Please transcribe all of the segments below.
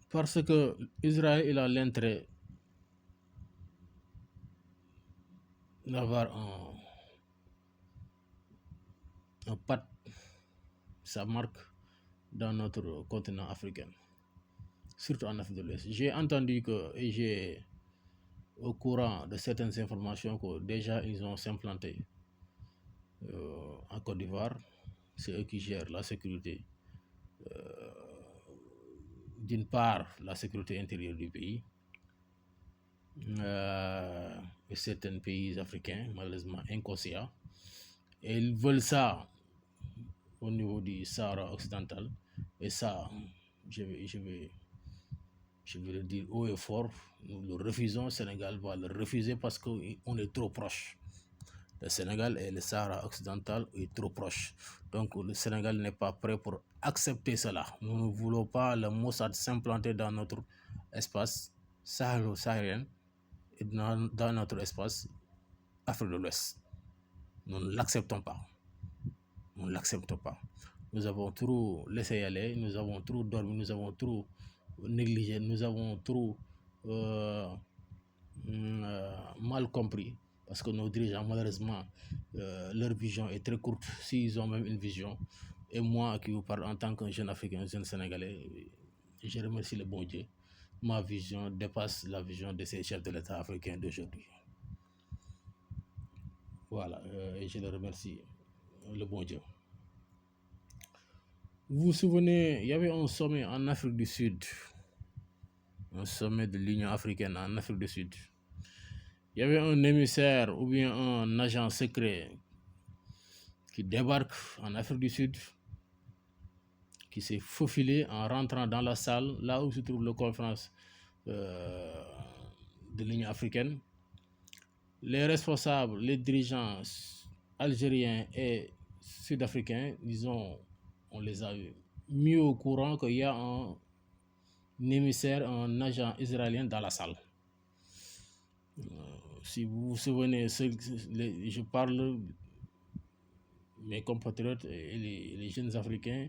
Parce que Israël il a l'intérêt d'avoir un patte, sa marque dans notre continent africain, surtout en Afrique de l'Ouest. J'ai entendu que, et j'ai au courant de certaines informations que déjà ils ont s'implanté en Côte d'Ivoire. C'est eux qui gèrent la sécurité, d'une part la sécurité intérieure du pays, et certains pays africains, malheureusement inconscients. Et ils veulent ça au niveau du Sahara occidental. Et ça, je vais, je vais, je vais le dire haut et fort, nous le refusons, le Sénégal va le refuser parce qu'on est trop proche. Le Sénégal et le Sahara occidental est trop proche. Donc le Sénégal n'est pas prêt pour accepter cela. Nous ne voulons pas le Mossad s'implanter dans notre espace sahélien et dans notre espace Afrique de l'Ouest. Nous ne l'acceptons pas. Nous ne l'acceptons pas. Nous avons trop laissé aller, nous avons trop dormi, nous avons trop négligé, nous avons trop mal compris. Parce que nos dirigeants, malheureusement, leur vision est très courte, s'ils ont même une vision. Et moi qui vous parle en tant qu'un jeune Africain, un jeune Sénégalais, je remercie le bon Dieu. Ma vision dépasse la vision de ces chefs de l'État africain d'aujourd'hui. Voilà, et je le remercie, le bon Dieu. Vous vous souvenez, il y avait un sommet en Afrique du Sud, un sommet de l'Union africaine en Afrique du Sud. Il y avait un émissaire ou bien un agent secret qui débarque en Afrique du Sud, qui s'est faufilé en rentrant dans la salle, là où se trouve la conférence de l'Union africaine. Les responsables, les dirigeants algériens et sud-africains, disons, on les a mis au courant qu'il y a un émissaire, un agent israélien dans la salle. Si vous vous souvenez, je parle mes compatriotes et les jeunes Africains,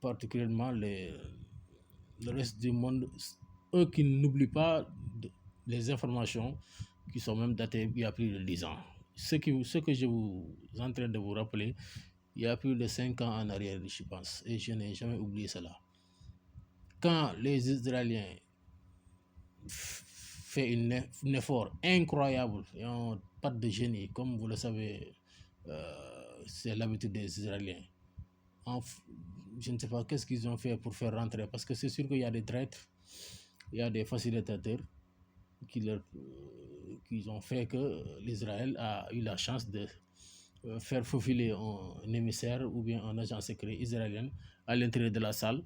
particulièrement le reste du monde, eux qui n'oublient pas les informations qui sont même datées il y a plus de 10 ans. Ce que je vous en train de vous rappeler, il y a plus de 5 ans en arrière, je pense, et je n'ai jamais oublié cela. Quand les Israéliens font un effort incroyable et un pas de génie, comme vous le savez, c'est l'habitude des Israéliens. Je ne sais pas qu'est-ce qu'ils ont fait pour faire rentrer, parce que c'est sûr qu'il y a des traîtres, il y a des facilitateurs qui ont fait que l'Israël a eu la chance de faire faufiler un émissaire ou bien un agent secret israélien à l'intérieur de la salle.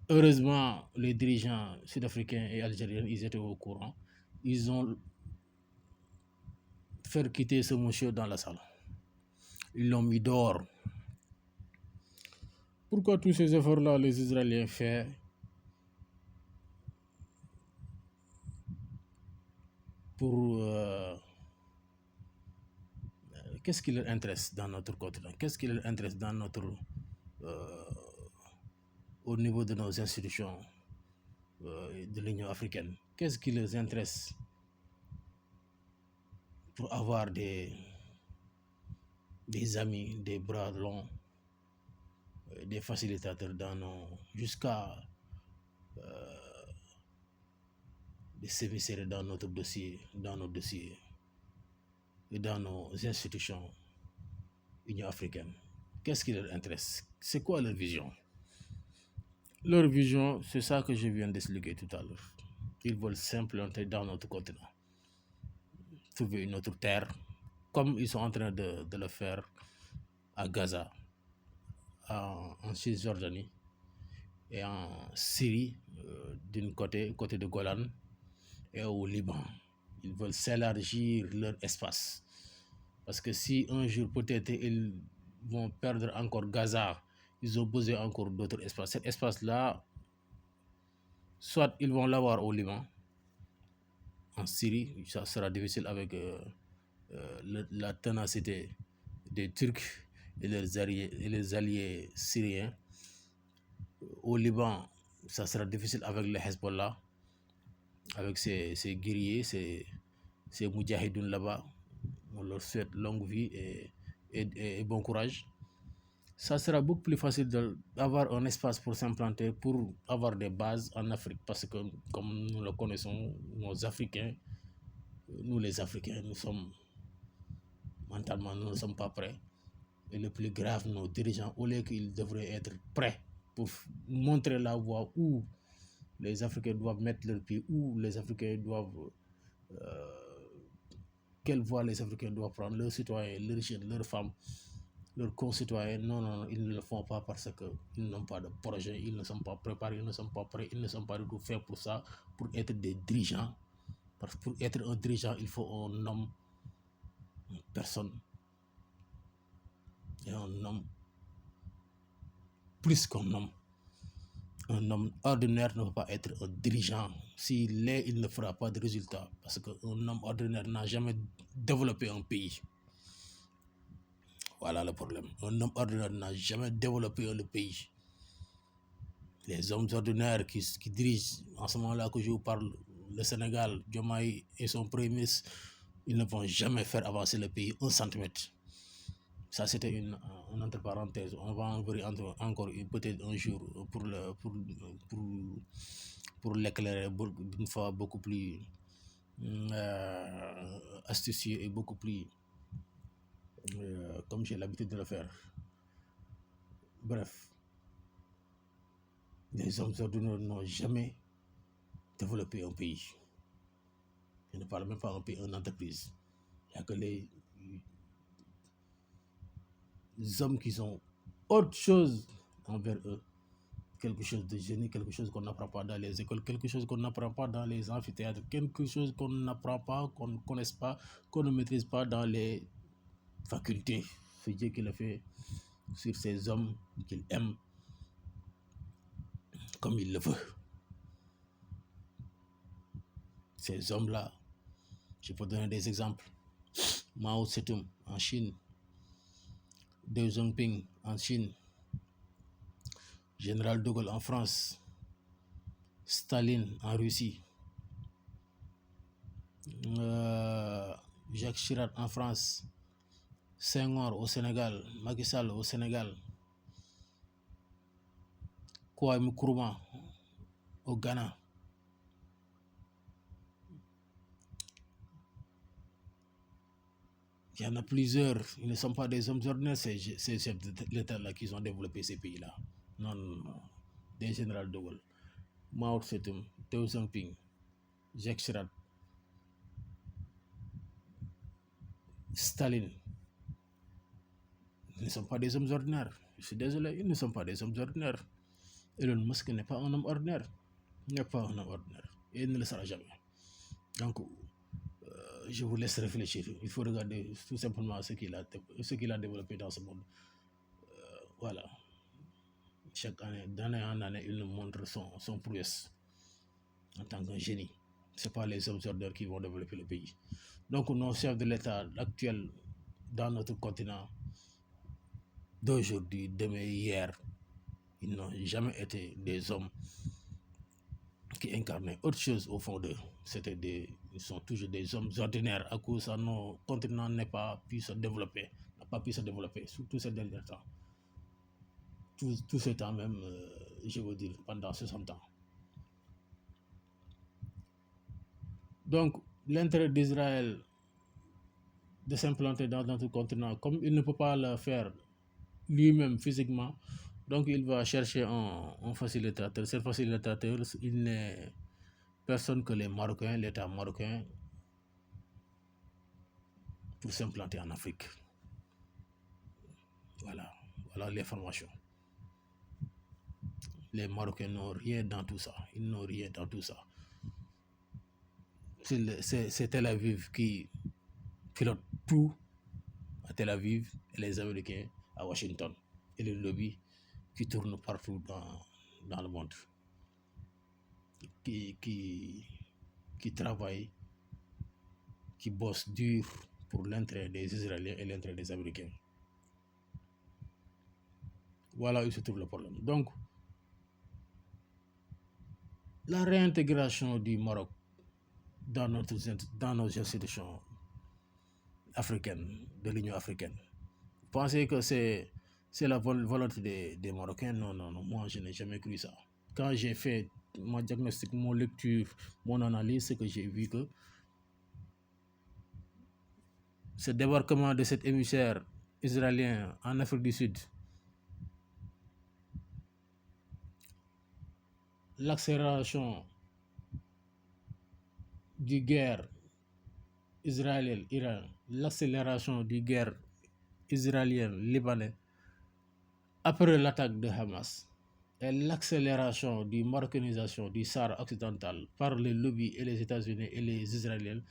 Heureusement, les dirigeants sud-africains et algériens, ils étaient au courant. Ils ont fait quitter ce monsieur dans la salle. Ils l'ont mis dehors. Pourquoi tous ces efforts-là, les Israéliens font pour... qu'est-ce qui leur intéresse dans notre continent? Qu'est-ce qui leur intéresse dans notre... au niveau de nos institutions de l'Union africaine? Qu'est-ce qui les intéresse pour avoir des amis, des bras longs, des facilitateurs dans nos... jusqu'à des sévices dans notre dossier, dans nos dossiers et dans nos institutions Union africaine? Qu'est-ce qui leur intéresse? C'est quoi leur vision? Leur vision, c'est ça que je viens d'expliquer tout à l'heure. Ils veulent s'implanter dans notre continent, trouver une autre terre, comme ils sont en train de le faire à Gaza, en Cisjordanie et en Syrie, d'un côté de Golan, et au Liban. Ils veulent s'élargir leur espace. Parce que si un jour peut-être ils vont perdre encore Gaza, ils ont besoin encore d'autres espaces. Cet espace-là, soit ils vont l'avoir au Liban, en Syrie, ça sera difficile avec la ténacité des Turcs et les alliés syriens. Au Liban, Ça sera difficile avec le Hezbollah, avec ces guerriers, ces moudjahidoun là-bas. On leur souhaite longue vie et bon courage. Ça sera beaucoup plus facile d'avoir un espace pour s'implanter, pour avoir des bases en Afrique. Parce que, comme nous le connaissons, nous les Africains, nous sommes mentalement, nous ne sommes pas prêts. Et le plus grave, nos dirigeants, au lieu qu'ils devraient être prêts pour montrer la voie où les Africains doivent mettre leur pied, où les Africains doivent... quelle voie les Africains doivent prendre, leurs citoyens, leurs jeunes, leurs femmes, leurs concitoyens. Non, non, ils ne le font pas parce qu'ils n'ont pas de projet, ils ne sont pas préparés, ils ne sont pas prêts, ils ne sont pas du tout faits pour ça, pour être des dirigeants. Parce que pour être un dirigeant, il faut un homme, une personne, et un homme, plus qu'un homme. Un homme ordinaire ne peut pas être un dirigeant. S'il l'est, il ne fera pas de résultat. Parce qu'un homme ordinaire n'a jamais développé un pays. Voilà le problème. Un homme ordinaire n'a jamais développé le pays. Les hommes ordinaires qui dirigent, en ce moment-là que je vous parle, le Sénégal, Diomaye et son premier ministre, ils ne vont jamais faire avancer le pays 1 centimètre. Ça, c'était une entre parenthèses. On va en voir encore peut-être un jour pour l'éclairer d'une fois beaucoup plus astucieux et beaucoup plus comme j'ai l'habitude de le faire. Bref, les hommes ordinaires n'ont jamais développé un pays. Je ne parle même pas d'un pays, une entreprise. Il n'y a que les hommes qui sont autre chose envers eux. Quelque chose de génie, quelque chose qu'on n'apprend pas dans les écoles, quelque chose qu'on n'apprend pas dans les amphithéâtres, quelque chose qu'on n'apprend pas, qu'on ne connaisse pas, qu'on ne maîtrise pas dans les facultés. C'est Dieu qui le fait sur ces hommes qu'il aime comme il le veut. Ces hommes-là, je peux donner des exemples. Mao Tse-tung en Chine, Deng Xiaoping en Chine, Général de Gaulle en France, Staline en Russie, Jacques Chirac en France, Senghor au Sénégal, Macky Sall au Sénégal, Kwame Nkrumah au Ghana. Il y en a plusieurs, ils ne sont pas des hommes ordinaires, ces chefs de l'État-là qui ont développé ces pays-là. Non, non, non. Des généraux de Gaulle, Mao Tse-tung, Deng Xiaoping, Jacques Chirac, Staline. Ils ne sont pas des hommes ordinaires. Je suis désolé, ils ne sont pas des hommes ordinaires. Elon Musk n'est pas un homme ordinaire. Il n'est pas un homme ordinaire. Et il ne le sera jamais. Donc, je vous laisse réfléchir. Il faut regarder tout simplement ce qu'il a développé dans ce monde. Voilà. Chaque année, d'année en année, il nous montre son prouesse en tant qu'un génie. Ce n'est pas les hommes ordinaires qui vont développer le pays. Donc, nos chefs de l'État actuels dans notre continent, d'aujourd'hui, demain, hier, ils n'ont jamais été des hommes qui incarnaient autre chose au fond d'eux. Ils sont toujours des hommes ordinaires à cause de nos continents n'a pas pu se développer, surtout ces derniers temps. Tout ce temps même, je veux dire, pendant 60 ans. Donc, l'intérêt d'Israël de s'implanter dans notre continent, comme il ne peut pas le faire lui-même physiquement, donc il va chercher un facilitateur. Ce facilitateur, il n'est personne que les Marocains, l'État marocain, pour s'implanter en Afrique. Voilà l'information. Les Marocains n'ont rien dans tout ça. Ils n'ont rien dans tout ça. C'est Tel Aviv qui pilote tout à Tel Aviv et les Américains à Washington. Et le lobby qui tourne partout dans le monde. Qui travaille, qui bosse dur pour l'intérêt des Israéliens et l'intérêt des Américains. Voilà où se trouve le problème. Donc, la réintégration du Maroc dans nos institutions africaines, de l'Union africaine. Vous pensez que c'est la volonté des Marocains? Non, non, non, moi je n'ai jamais cru ça. Quand j'ai fait mon diagnostic, mon lecture, mon analyse, c'est que j'ai vu que ce débarquement de cet émissaire israélien en Afrique du Sud, l'accélération du guerre israélienne-Iran, l'accélération du guerre israélienne-libanais après l'attaque de Hamas et l'accélération de marocanisation du Sahara occidental par les lobbies et les États-Unis et les Israéliens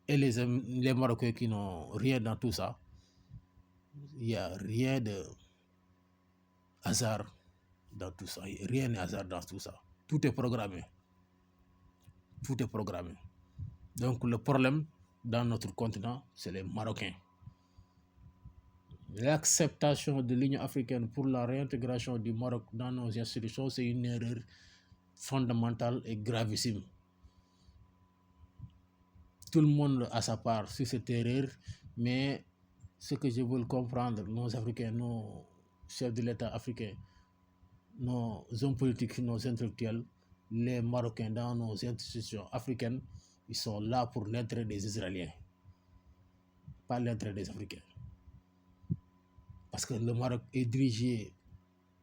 et les Marocains qui n'ont rien dans tout ça, il n'y a rien de hasard dans tout ça. Rien n'est hasard dans tout ça. Tout est programmé. Tout est programmé. Donc le problème dans notre continent, c'est les Marocains. L'acceptation de l'Union africaine pour la réintégration du Maroc dans nos institutions, c'est une erreur fondamentale et gravissime. Tout le monde a sa part sur cette erreur, mais ce que je veux comprendre, nos Africains, nos chefs de l'État africains, nos hommes politiques, nos intellectuels, les Marocains dans nos institutions africaines, ils sont là pour l'intérêt des Israéliens, pas l'intérêt des Africains. Parce que le Maroc est dirigé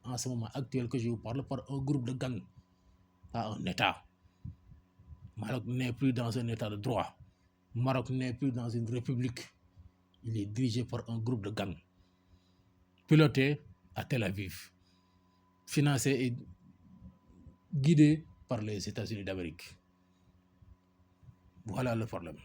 en ce moment actuel que je vous parle par un groupe de gangs, pas un État. Le Maroc n'est plus dans un État de droit. Le Maroc n'est plus dans une république. Il est dirigé par un groupe de gangs, piloté à Tel Aviv, financé et guidé par les États-Unis d'Amérique. Voilà le problème.